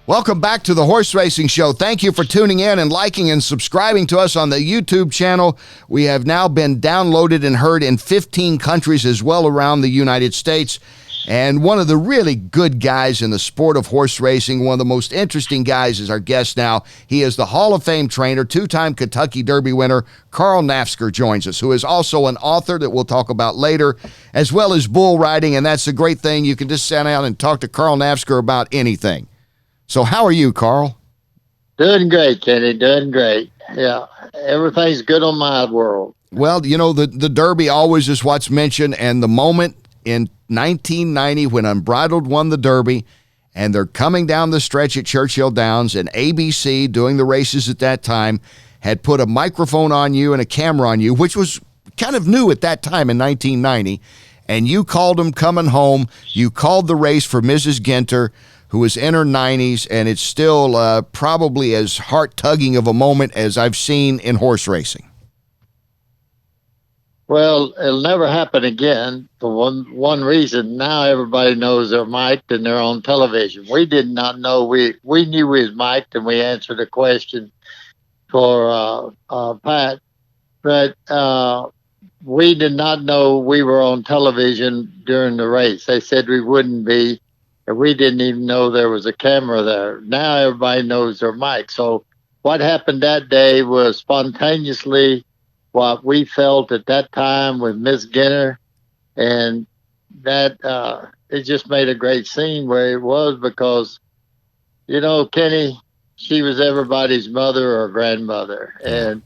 Welcome back to the Horse Racing Show. Thank you for tuning in and liking and subscribing to us on the YouTube channel. We have now been downloaded and heard in 15 countries as well around the United States. And one of the really good guys in the sport of horse racing, one of the most interesting guys, is our guest now. He is the Hall of Fame trainer, two-time Kentucky Derby winner. Carl Nafzger joins us, who is also an author that we'll talk about later, as well as bull riding. And that's the great thing. You can just sit down and talk to Carl Nafzger about anything. So how are you, Carl? Doing great, Kenny. Doing great. Yeah, everything's good on my world. Well, you know, the Derby always is what's mentioned, and the moment in 1990 when Unbridled won the Derby, and they're coming down the stretch at Churchill Downs, and ABC, doing the races at that time, had put a microphone on you and a camera on you, which was kind of new at that time in 1990, and you called them coming home. You called the race for Mrs. Genter, who was in her 90s, and it's still probably as heart-tugging of a moment as I've seen in horse racing. Well, it'll never happen again for one reason. Now everybody knows they're mic'd and they're on television. We did not know. We knew we was mic'd, and we answered a question for Pat, but we did not know we were on television during the race. They said we wouldn't be. We didn't even know there was a camera there. Now everybody knows they're mic'd. So what happened that day was spontaneously what we felt at that time with Miss Genter, and that it just made a great scene where it was because, you know, Kenny, she was everybody's mother or grandmother, and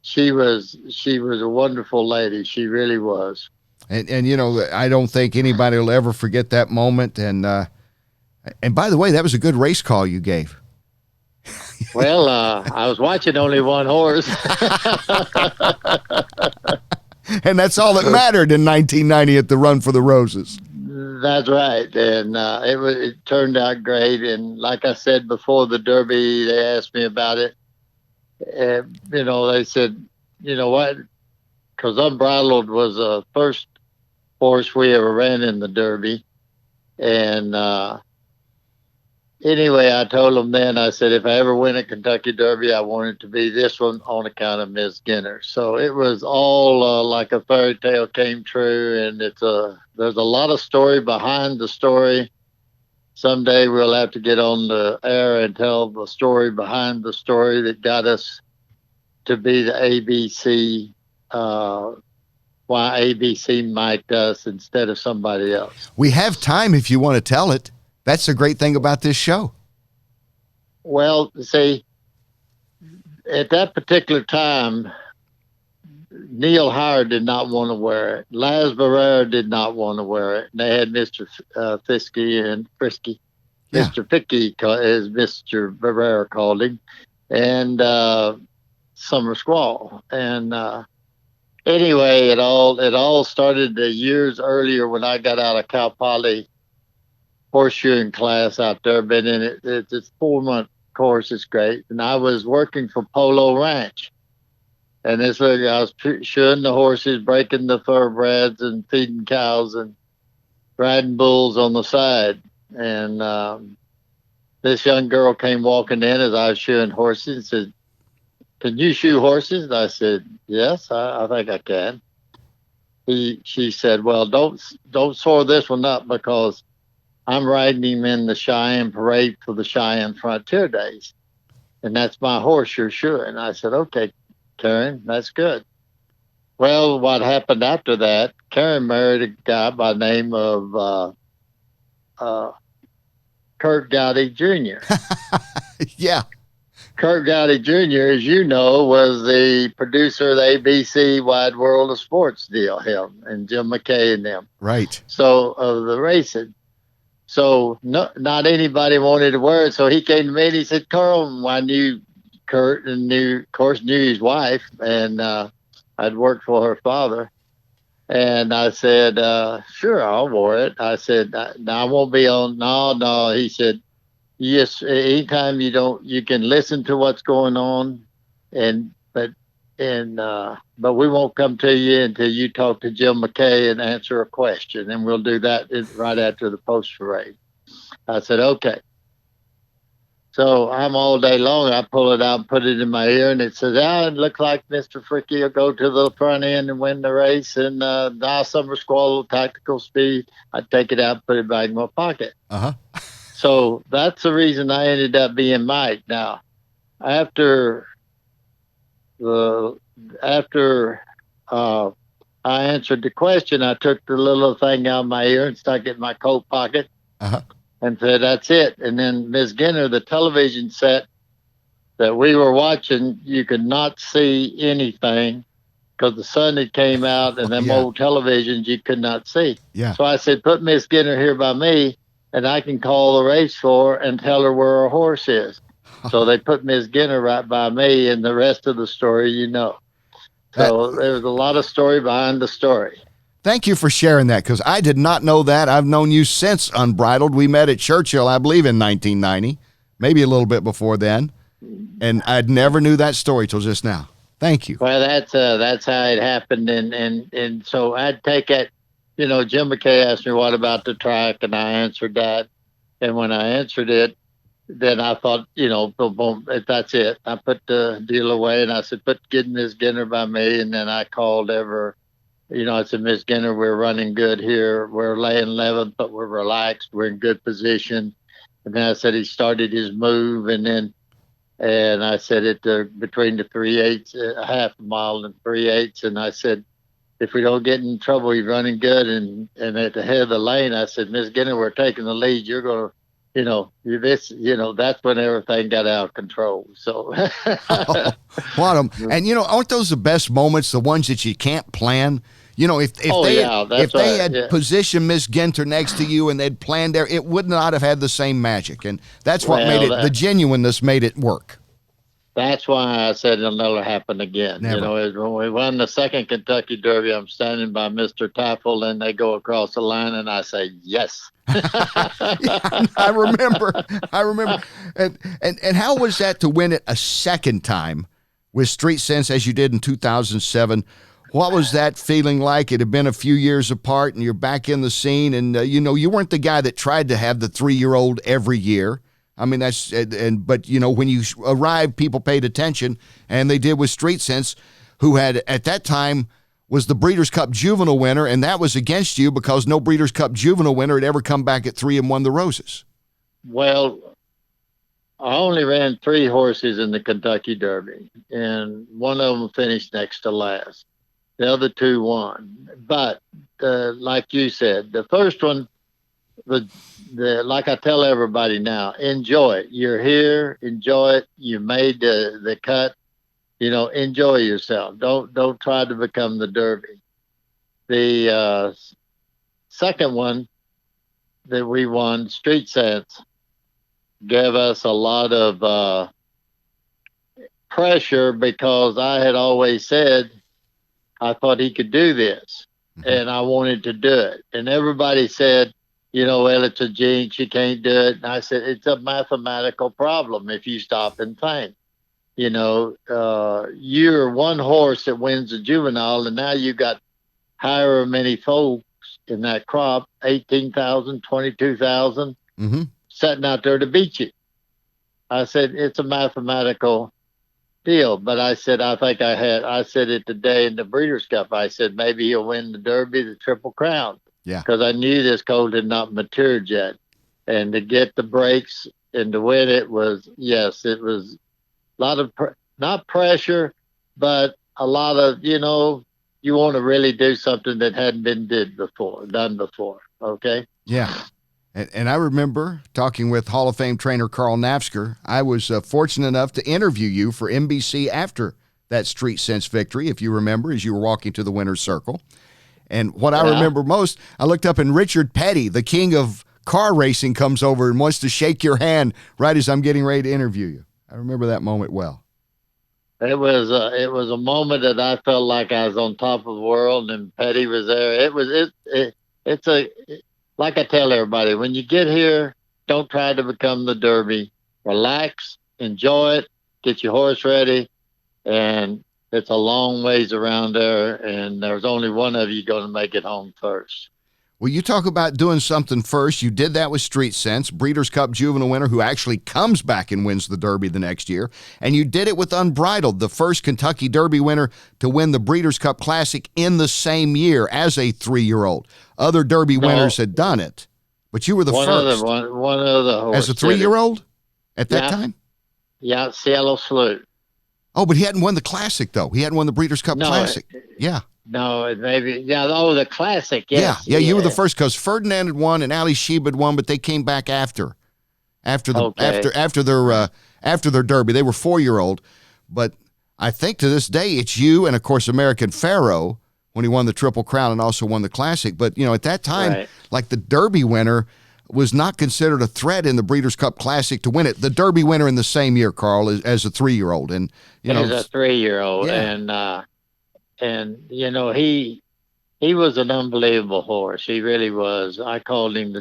she was a wonderful lady. She really was. And you know, I don't think anybody will ever forget that moment. And by the way, that was a good race call you gave. Well, I was watching only one horse. And that's all that mattered in 1990 at the Run for the Roses. That's right. And it turned out great. And like I said before the Derby, they asked me about it. You know, they said, you know what? Because Unbridled was the first horse we ever ran in the Derby. And anyway, I told them then, I said, if I ever win a Kentucky Derby, I want it to be this one on account of Miss Genter. So it was all like a fairy tale came true, and there's a lot of story behind the story. Someday we'll have to get on the air and tell the story behind the story that got us to be the ABC, why ABC mic'd us instead of somebody else. We have time if you want to tell it. That's the great thing about this show. Well, see, at that particular time, Neil Howard did not want to wear it. Laz Barrera did not want to wear it. They had Mr. Fisky and Frisky. Yeah. Mr. Ficky, as Mr. Barrera called him, and Summer Squall. And anyway, it all started years earlier when I got out of Cal Poly horseshoeing class out there. Been in it. It's a 4-month course. It's great. And I was working for Polo Ranch. And I was shoeing the horses, breaking the thoroughbreds, and feeding cows and riding bulls on the side. And this young girl came walking in as I was shoeing horses and said, "Can you shoe horses?" And I said, "Yes, I think I can." She said, "Well, don't soar this one up because I'm riding him in the Cheyenne Parade for the Cheyenne Frontier Days. And that's my horse you're shoeing." I said, "Okay, Karen, that's good." Well, what happened after that, Karen married a guy by the name of Kurt Gowdy Jr. Yeah. Kurt Gowdy Jr., as you know, was the producer of the ABC Wide World of Sports deal, him and Jim McKay and them. Right. So, of the racing. So not anybody wanted to wear it. So he came to me and he said, "Carl," I knew Kurt and knew his wife, and I'd worked for her father. And I said, "Sure, I'll wear it." I said, "No, I won't be on." No. He said, "Yes, anytime you can listen to what's going on, but we won't come to you until you talk to Jim McKay and answer a question, and we'll do that right after the post parade." I said, "Okay." So I'm all day long. I pull it out, put it in my ear, and it says, "Ah, it looks like Mr. Fricky will go to the front end and win the race." And now Summer Squall tactical speed. I take it out, put it back in my pocket. Uh-huh. So that's the reason I ended up being Mike. Now, after the after I answered the question, I took the little thing out of my ear and stuck it in my coat pocket Uh-huh. and said, "That's it." And then Miss Genter, the television set that we were watching, you could not see anything because the sun had came out and them Yeah. old televisions you could not see. Yeah. So I said, "Put Miss Genter here by me, and I can call the race for her and tell her where her horse is." So they put Miss Genter right by me, and the rest of the story, you know. So there was a lot of story behind the story. Thank you for sharing that, because I did not know that. I've known you since Unbridled. We met at Churchill, I believe, in 1990, maybe a little bit before then, and I never knew that story till just now. Thank you. Well, that's how it happened, and so I'd take it. You know, Jim McKay asked me what about the track, and I answered that. And when I answered it, then I thought, you know, boom, boom, that's it. I put the deal away, and I said, "Get Miss Genter by me." And then I called ever. You know, I said, "Miss Genter, we're running good here. We're laying 11th, but we're relaxed. We're in good position." And then I said he started his move, and I said it between the 3/8, a half a mile and 3/8, and I said, "If we don't get in trouble, he's running good." And at the head of the lane, I said, "Miss Genter, we're taking the lead. You're gonna, you know, that's when everything got out of control." So, Oh, and aren't those the best moments? The ones that you can't plan. If they had positioned Miss Genter next to you and they'd planned there, it would not have had the same magic. And that's what made it, the genuineness made it work. That's why I said it'll never happen again. Never. You know, when we won the second Kentucky Derby, I'm standing by Mr. Taffel, and they go across the line, and I say, "Yes." Yeah, I remember. And how was that to win it a second time with Street Sense as you did in 2007? What was that feeling like? It had been a few years apart, and you're back in the scene, and you weren't the guy that tried to have the 3-year-old every year. I mean, but when you arrived, people paid attention, and they did with Street Sense, who had at that time was the Breeders' Cup Juvenile winner, and that was against you because no Breeders' Cup Juvenile winner had ever come back at 3 and won the Roses. Well, I only ran 3 horses in the Kentucky Derby, and one of them finished next to last. The other 2 won. But like you said, the first one, like I tell everybody now, enjoy it. You're here, enjoy it. You made the cut. Enjoy yourself. Don't try to become the Derby. The second one that we won, Street Sense, gave us a lot of pressure because I had always said I thought he could do this, and I wanted to do it. And everybody said, well, it's a jinx, you can't do it. And I said, it's a mathematical problem if you stop and think. You're one horse that wins the juvenile, and now you got however many folks in that crop, 18,000, 22,000, sitting out there to beat you. I said, it's a mathematical deal. But I said, I said it today in the Breeders' Cup. I said, maybe he'll win the Derby, the Triple Crown. Yeah. Because I knew this colt had not matured yet. And to get the breaks and to win it was a lot of, not pressure, but a lot of, you want to really do something that hadn't been done before. Okay. Yeah. And I remember talking with Hall of Fame trainer Carl Nafzger. I was fortunate enough to interview you for NBC after that Street Sense victory, if you remember, as you were walking to the winner's circle. And what I remember most, I looked up and Richard Petty, the king of car racing, comes over and wants to shake your hand right as I'm getting ready to interview you. I remember that moment well. It was a moment that I felt like I was on top of the world, and Petty was there. Like I tell everybody, when you get here, don't try to become the Derby. Relax, enjoy it, get your horse ready, and it's a long ways around there, and there's only one of you going to make it home first. Well, you talk about doing something first. You did that with Street Sense, Breeders' Cup Juvenile winner who actually comes back and wins the Derby the next year. And you did it with Unbridled, the first Kentucky Derby winner to win the Breeders' Cup Classic in the same year as a 3-year-old. Other Derby winners had done it, but you were the first. One other horse. As a 3-year-old at that Yeah. time? Yeah, Cielo Salute. Oh, but he hadn't won the Classic, though. He hadn't won the Breeders' Cup Classic. Yeah. No, maybe. Yeah, the Classic, yes. Yeah, you were the first because Ferdinand had won and Ali Sheba had won, but they came back after their Derby. They were 4-year-old, but I think to this day it's you and of course American Pharaoh when he won the Triple Crown and also won the Classic. But at that time, like the Derby winner was not considered a threat in the Breeders' Cup Classic to win it. The Derby winner in the same year, Carl, as a 3-year-old, and as a 3-year-old, yeah. and he was an unbelievable horse. He really was. We called him the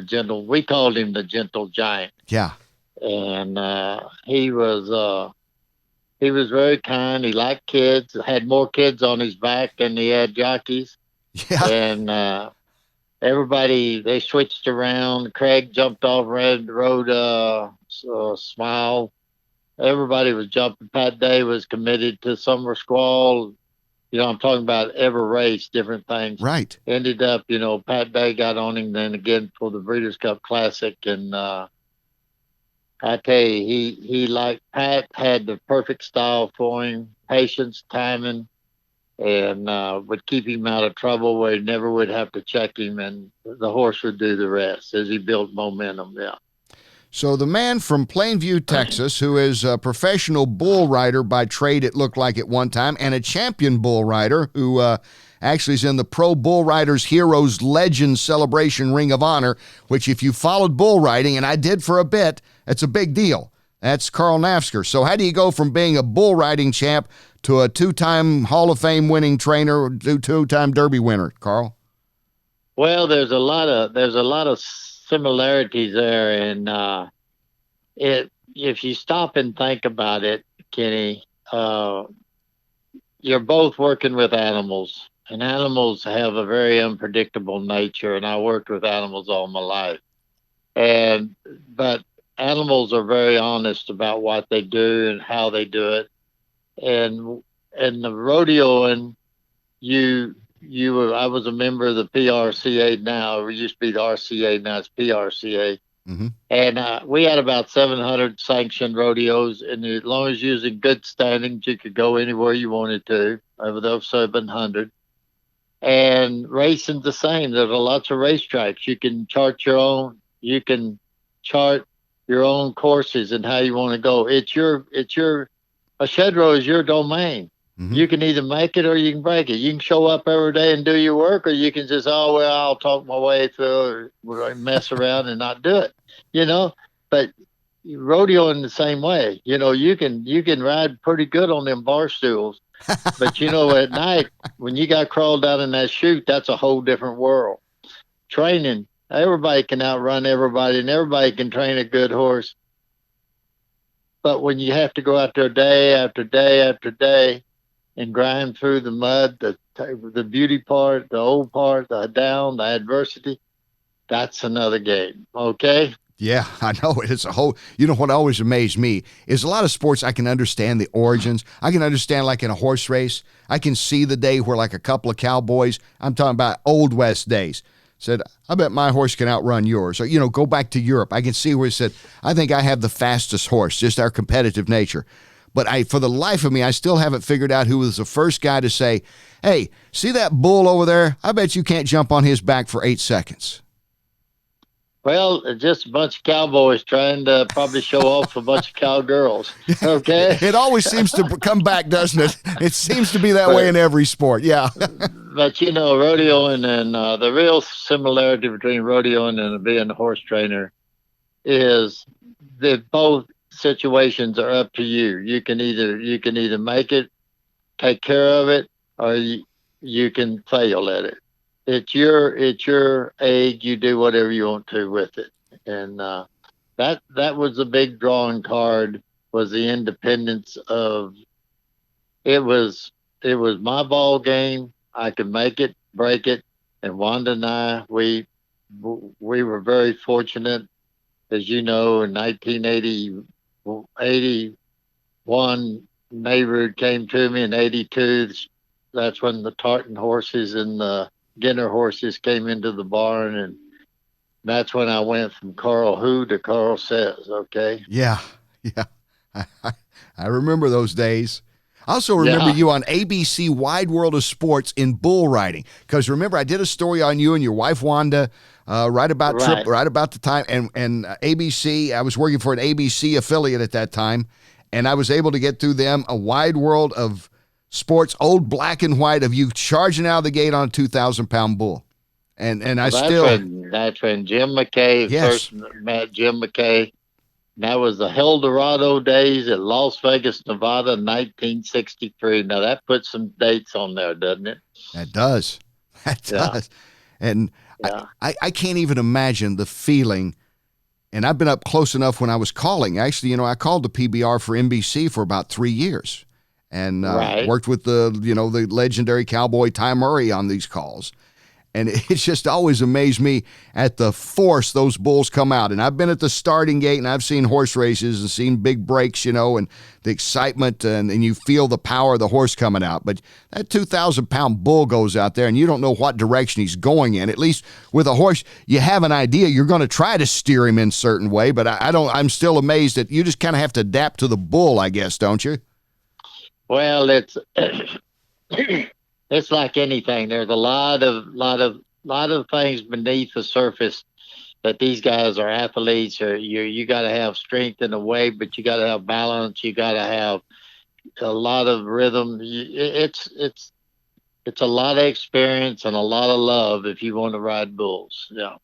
gentle giant. Yeah. And he was very kind. He liked kids, had more kids on his back than he had jockeys. Yeah. And they switched around. Craig jumped off, rode Smile. Everybody was jumping. Pat Day was committed to Summer Squall. I'm talking about every race, different things. Right. Ended up, Pat Day got on him then again for the Breeders' Cup Classic. And I tell you, Pat had the perfect style for him, patience, timing, and would keep him out of trouble where he never would have to check him, and the horse would do the rest as he built momentum, yeah. So the man from Plainview, Texas, who is a professional bull rider by trade, it looked like at one time, and a champion bull rider who actually is in the Pro Bull Riders Heroes Legend Celebration Ring of Honor, which if you followed bull riding, and I did for a bit, it's a big deal. That's Carl Nafzger. So how do you go from being a bull riding champ to a 2-time Hall of Fame winning trainer, 2-time Derby winner, Carl? Well, there's a lot of similarities there, and if you stop and think about it, Kenny, you're both working with animals, and animals have a very unpredictable nature, and I worked with animals all my life, but animals are very honest about what they do and how they do it, and the rodeoing, I was a member of the PRCA now. It used to be the RCA, now it's PRCA. Mm-hmm. And we had about 700 sanctioned rodeos, and as long as you was in good standings, you could go anywhere you wanted to, over those 700. And racing's the same. There's lots of racetracks. You can chart your own courses and how you want to go. A shed row is your domain. Mm-hmm. You can either make it or you can break it. You can show up every day and do your work, or you can just, I'll talk my way through or mess around and not do it, But rodeoing the same way, you can ride pretty good on them bar stools, but at night when you got crawled out in that chute, that's a whole different world. Training, everybody can outrun everybody, and everybody can train a good horse. But when you have to go out there day after day after day and grind through the mud, the beauty part, the old part, the down, the adversity, that's another game, okay? Yeah, I know it. It's a whole, what always amazed me is a lot of sports I can understand the origins. I can understand like in a horse race, I can see the day where like a couple of cowboys, I'm talking about Old West days, said, I bet my horse can outrun yours. Or, go back to Europe. I can see where he said, I think I have the fastest horse, just our competitive nature. But for the life of me, I still haven't figured out who was the first guy to say, hey, see that bull over there? I bet you can't jump on his back for 8 seconds. Well, it's just a bunch of cowboys trying to probably show off a bunch of cowgirls. Okay. It always seems to come back, doesn't it? It seems to be that way in every sport. Yeah. But, rodeoing and the real similarity between rodeoing and being a horse trainer is that both situations are up to you. You can either make it, take care of it, or you can fail at it. It's your egg. You do whatever you want to with it, and that was the big drawing card. Was the independence of it was my ball game. I could make it, break it, and Wanda and I we we were very fortunate, as you know, in 1981, neighbor came to me in 82. That's when the Tartan horses and the Genter horses came into the barn, and that's when I went from Carl Who to Carl Says. Okay. Yeah, yeah. I remember those days. I also remember Yeah. you on ABC Wide World of Sports in bull riding. Because remember, I did a story on you and your wife Wanda right about Right. right about the time, and ABC. I was working for an ABC affiliate at that time, and I was able to get through them a Wide World of Sports, old black and white of you charging out of the gate on a 2,000-pound bull, and I Well, still that's when Jim McKay yes. first met Jim McKay. That was the Eldorado days at Las Vegas, Nevada, 1963. Now that puts some dates on there, doesn't it? That does. That Yeah. does. And Yeah. I can't even imagine the feeling. And I've been up close enough when I was calling. Actually, I called the PBR for NBC for about 3 years and Right. worked with the legendary cowboy Ty Murray on these calls. And it's just always amazed me at the force those bulls come out. And I've been at the starting gate and I've seen horse races and seen big breaks, and the excitement and you feel the power of the horse coming out. But that 2,000-pound bull goes out there and you don't know what direction he's going in. At least with a horse, you have an idea. You're going to try to steer him in a certain way. But I'm still amazed that you just kind of have to adapt to the bull, I guess, don't you? Well, it's it's like anything. There's a lot of things beneath the surface that these guys are athletes. Or you got to have strength in the way, but you got to have balance. You got to have a lot of rhythm. It's a lot of experience and a lot of love if you want to ride bulls. Yeah.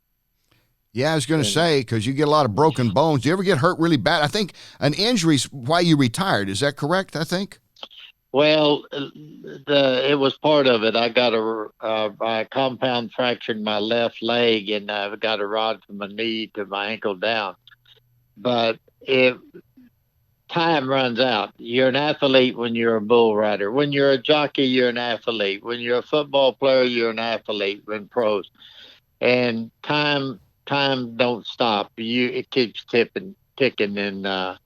Yeah, I was going to And say, because you get a lot of broken bones. Do you ever get hurt really bad? I think an injury's why you retired. Is that correct, I think? well, it was part of it. I got a compound fracture in my left leg, and I've got a rod from my knee to my ankle down. But if time runs out, you're an athlete when you're a bull rider. When you're a jockey, you're an athlete. When you're a football player, you're an athlete. When pros, and time don't stop. It keeps ticking, and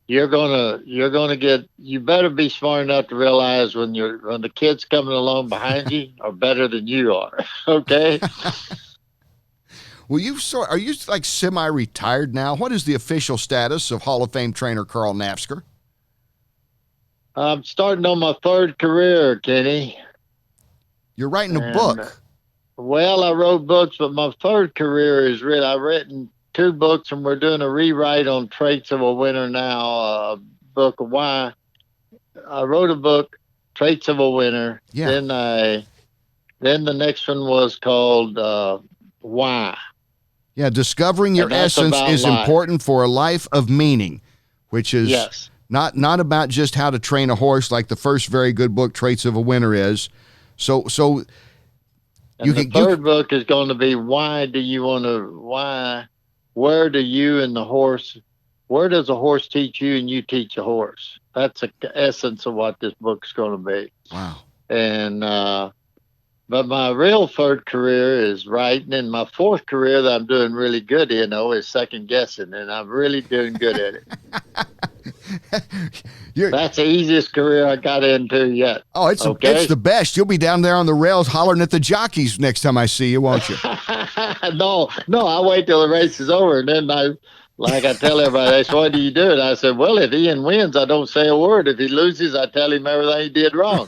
you better be smart enough to realize when the kids coming along behind you are better than you are. Okay. Well, are you like semi-retired now? What is the official status of Hall of Fame trainer Carl Nafzger? I'm starting on my third career, Kenny. You're writing a And book. well, I wrote books, but my third career is really I've written two books, and we're doing a rewrite on Traits of a Winner now. A book of why I wrote a book, Traits of a Winner. Yeah, Then the next one was called Why, yeah. Discovering your and that's essence about is life. important for a life of meaning, which is Yes. not about just how to train a horse, like the first very good book, Traits of a Winner, is. So you And the can you third book is going to be why do you want to why where do you and the horse where does a horse teach you and you teach a horse? That's the essence of what this book's going to be. wow. And but my real third career is writing, and my fourth career that I'm doing really good in, is second guessing, and I'm really doing good at it. You're That's the easiest career I got into yet. it's Okay. the best. You'll be down there on the rails hollering at the jockeys next time I see you, won't you? No, I wait till the race is over, and then like I tell everybody, they say, "What do you do?" And I said, "Well, if Ian wins, I don't say a word. If he loses, I tell him everything he did wrong."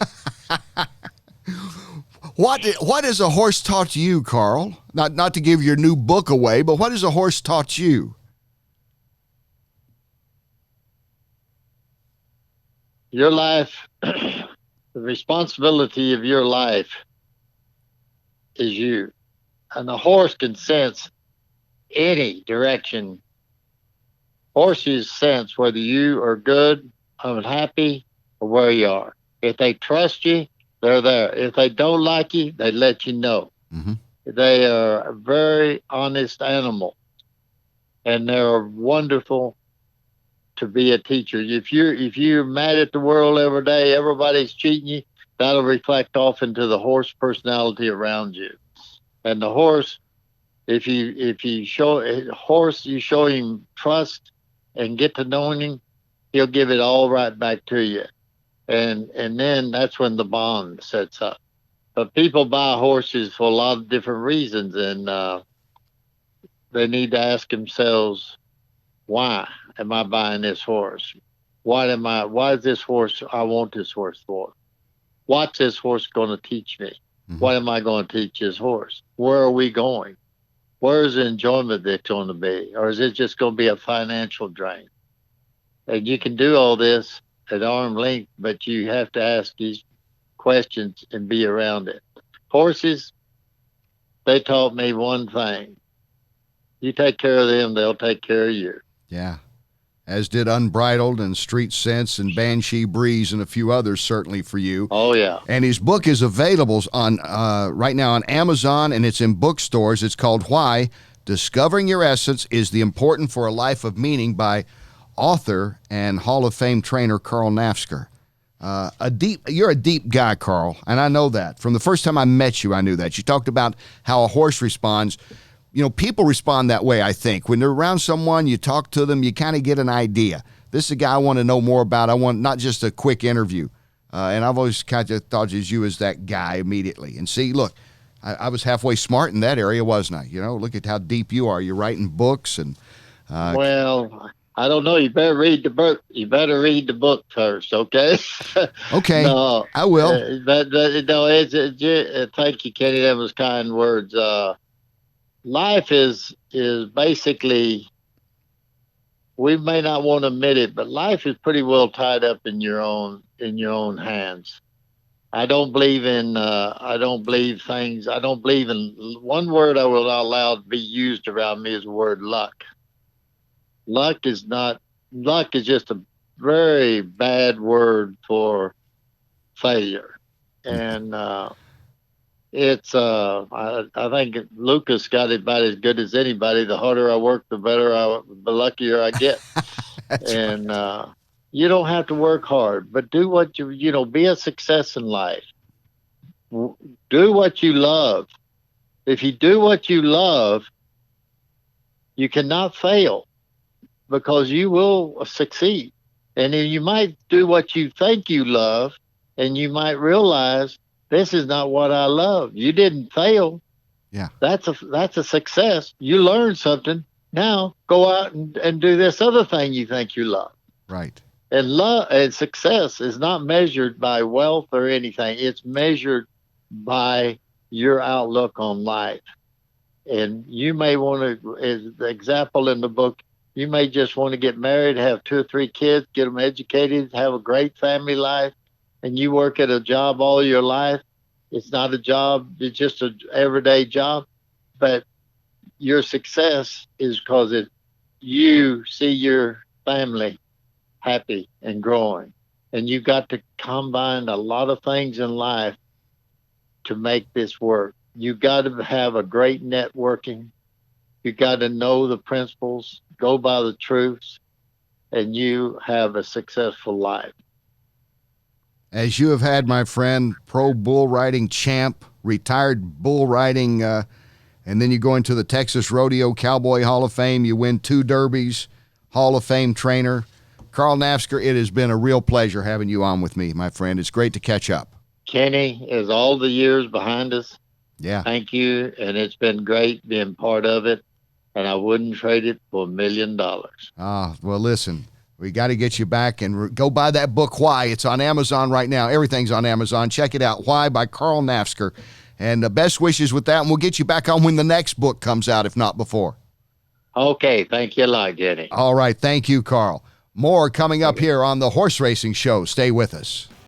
What has a horse taught you, Carl? Not to give your new book away, but what has a horse taught you? Your life, the responsibility of your life is you, and the horse can sense any direction. Horses sense whether you are good, unhappy, or where you are. If they trust you, they're there. If they don't like you, they let you know. Mm-hmm. They are a very honest animal, and they're wonderful to be a teacher. If you're mad at the world every day, everybody's cheating you, that'll reflect off into the horse personality around you. And the horse If you show a horse, you show him trust and get to knowing him, he'll give it all right back to you. And then that's when the bond sets up. But people buy horses for a lot of different reasons, and they need to ask themselves, why am I buying this horse? Why is this horse, I want this horse for? What's this horse going to teach me? Mm-hmm. What am I going to teach this horse? Where are we going? Where is the enjoyment that's going to be? Or is it just going to be a financial drain? And you can do all this at arm's length, but you have to ask these questions and be around it. Horses, they taught me one thing. You take care of them, they'll take care of you. Yeah. As did Unbridled and Street Sense and Banshee Breeze and a few others, certainly for you. Oh, yeah. And his book is available on right now on Amazon, and it's in bookstores. It's called Why Discovering Your Essence is the Important for a Life of Meaning by author and Hall of Fame trainer Carl Nafzger. You're a deep guy, Carl, and I know that. From the first time I met you, I knew that. You talked about how a horse responds. You know, people respond that way, I think. When they're around someone, you talk to them, you kind of get an idea. This is a guy I want to know more about. I want not just a quick interview. And I've always kind of thought of you as that guy immediately. And see, look, I was halfway smart in that area, wasn't I? You know, look at how deep you are. You're writing books. And well, I don't know. You better read the book. You better read the book first, okay? Okay, no, I will. Thank you, Kenny. That was kind words. Life is basically, we may not want to admit it, but life is pretty well tied up in your own hands. I don't believe in one word I will not allow to be used around me is the word luck. Luck is just a very bad word for failure. And it's I think Lucas got it about as good as anybody. The harder I work, the the luckier I get. And right. You don't have to work hard, but do what be a success in life. Do what you love. If you do what you love, you cannot fail because you will succeed. And then you might do what you think you love, and you might realize, this is not what I love. You didn't fail. Yeah. That's a success. You learned something. Now go out and do this other thing you think you love. Right. And love and success is not measured by wealth or anything. It's measured by your outlook on life. And you may want to, as the example in the book, you may just want to get married, have 2 or 3 kids, get them educated, have a great family life. And you work at a job all your life. It's not a job, it's just an everyday job. But your success is because you see your family happy and growing. And you've got to combine a lot of things in life to make this work. You've got to have a great networking. You've got to know the principles, go by the truths, and you have a successful life. As you have had, my friend, pro bull riding champ, retired bull riding, and then you go into the Texas Rodeo Cowboy Hall of Fame. You win 2 derbies, Hall of Fame trainer. Carl Nafzger, it has been a real pleasure having you on with me, my friend. It's great to catch up. Kenny, as all the years behind us, yeah, thank you, and it's been great being part of it, and I wouldn't trade it for $1 million. Well, listen. We got to get you back and go buy that book, Why. It's on Amazon right now. Everything's on Amazon. Check it out, Why by Carl Nafzger. And best wishes with that, and we'll get you back on when the next book comes out, if not before. Okay, thank you a lot, Jenny. All right, thank you, Carl. More coming up here on the Horse Racing Show. Stay with us.